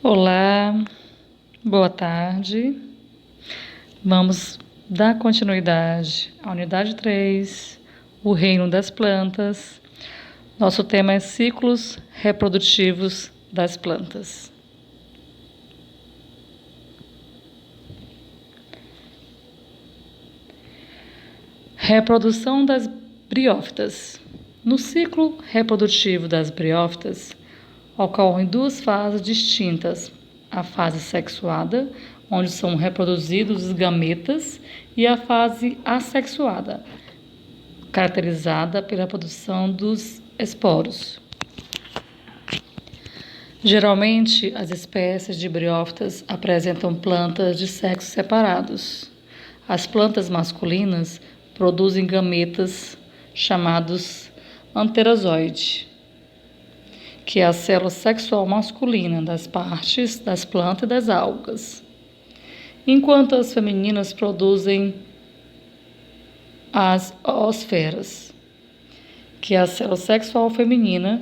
Olá, boa tarde. Vamos dar continuidade à unidade 3, o reino das plantas. Nosso tema é ciclos reprodutivos das plantas. Reprodução das briófitas. No ciclo reprodutivo das briófitas, ocorrem duas fases distintas: a fase sexuada, onde são reproduzidos os gametas, e a fase assexuada, caracterizada pela produção dos esporos. Geralmente, as espécies de briófitas apresentam plantas de sexos separados. As plantas masculinas produzem gametas chamados anterazoide, que é a célula sexual masculina das partes das plantas e das algas, enquanto as femininas produzem as oosferas, que é a célula sexual feminina,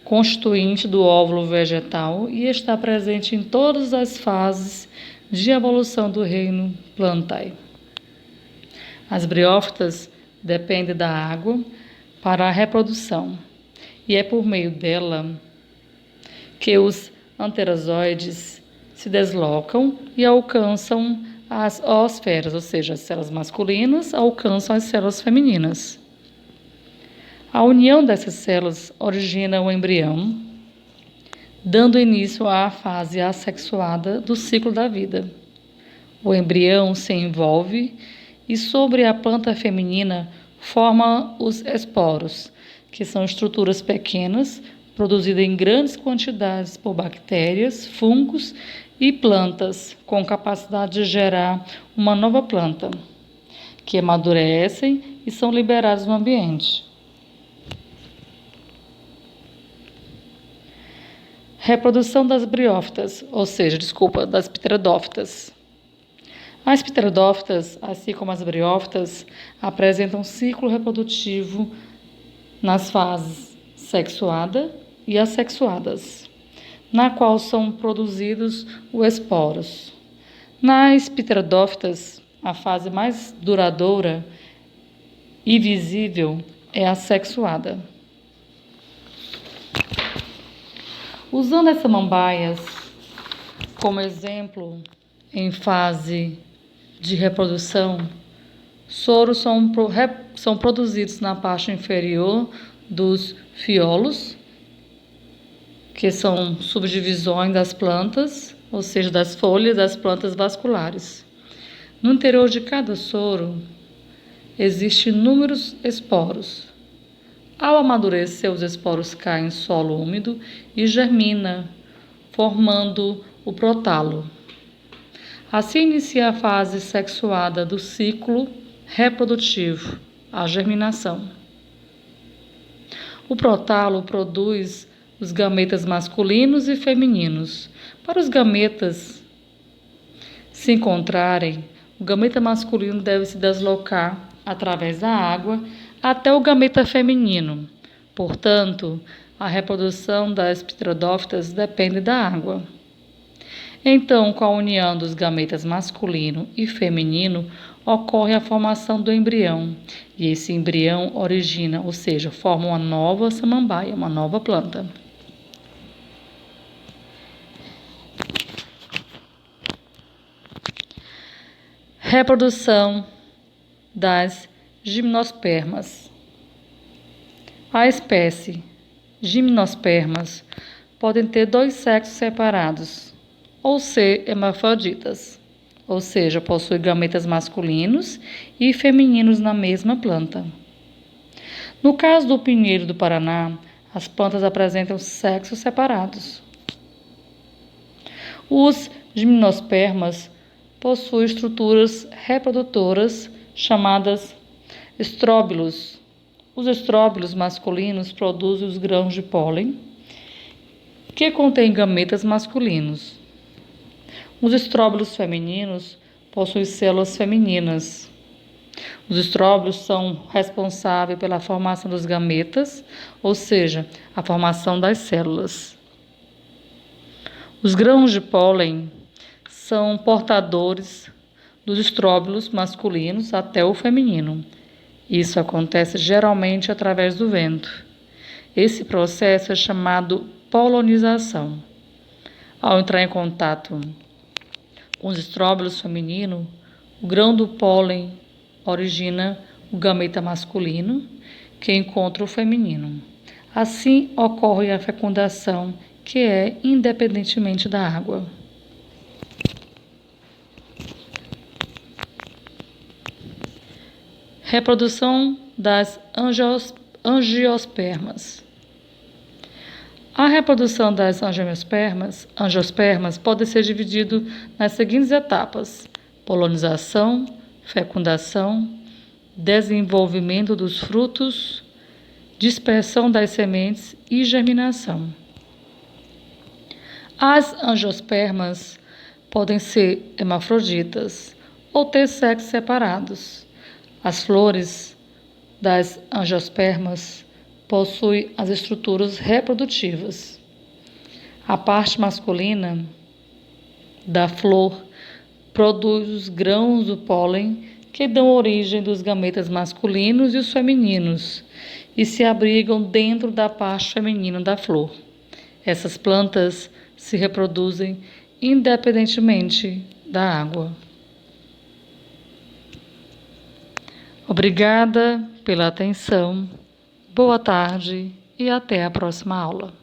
constituinte do óvulo vegetal e está presente em todas as fases de evolução do reino Plantae. As briófitas dependem da água para a reprodução, e é por meio dela que os anterazoides se deslocam e alcançam as oosferas, ou seja, as células masculinas alcançam as células femininas. A união dessas células origina o embrião, dando início à fase assexuada do ciclo da vida. O embrião se envolve e sobre a planta feminina forma os esporos, que são estruturas pequenas, produzidas em grandes quantidades por bactérias, fungos e plantas, com capacidade de gerar uma nova planta, que amadurecem e são liberadas no ambiente. Reprodução das briófitas, das pteridófitas. As pteridófitas, assim como as briófitas, apresentam um ciclo reprodutivo nas fases sexuada e assexuadas, na qual são produzidos os esporos. Nas pteridófitas, a fase mais duradoura e visível é a sexuada. Usando as samambaias como exemplo em fase de reprodução, soros são produzidos na parte inferior dos fiolos, que são subdivisões das plantas, ou seja, das folhas das plantas vasculares. No interior de cada soro existem inúmeros esporos. Ao amadurecer, os esporos caem em solo úmido e germina, formando o prótalo. Assim inicia a fase sexuada do ciclo reprodutivo, a germinação. O prótalo produz os gametas masculinos e femininos. Para os gametas se encontrarem, o gameta masculino deve se deslocar através da água até o gameta feminino. Portanto, a reprodução das pteridófitas depende da água. Então, com a união dos gametas masculino e feminino, ocorre a formação do embrião. E esse embrião origina, ou seja, forma uma nova samambaia, uma nova planta. Reprodução das gimnospermas. A espécie gimnospermas podem ter dois sexos separados, ou ser hermafroditas, ou seja, possui gametas masculinos e femininos na mesma planta. No caso do pinheiro do Paraná, as plantas apresentam sexos separados. Os gimnospermas possuem estruturas reprodutoras chamadas estróbilos. Os estróbilos masculinos produzem os grãos de pólen, que contêm gametas masculinos. Os estróbilos femininos possuem células femininas. Os estróbilos são responsáveis pela formação dos gametas, ou seja, a formação das células. Os grãos de pólen são portadores dos estróbilos masculinos até o feminino. Isso acontece geralmente através do vento. Esse processo é chamado polinização. Ao entrar em contato com os estróbilos femininos, o grão do pólen origina o gameta masculino, que encontra o feminino. Assim ocorre a fecundação, que é independentemente da água. Reprodução das angiospermas. A reprodução das angiospermas pode ser dividida nas seguintes etapas: polinização, fecundação, desenvolvimento dos frutos, dispersão das sementes e germinação. As angiospermas podem ser hermafroditas ou ter sexos separados. As flores das angiospermas possuem as estruturas reprodutivas. A parte masculina da flor produz os grãos do pólen que dão origem dos gametas masculinos e os femininos e se abrigam dentro da parte feminina da flor. Essas plantas se reproduzem independentemente da água. Obrigada pela atenção, boa tarde e até a próxima aula.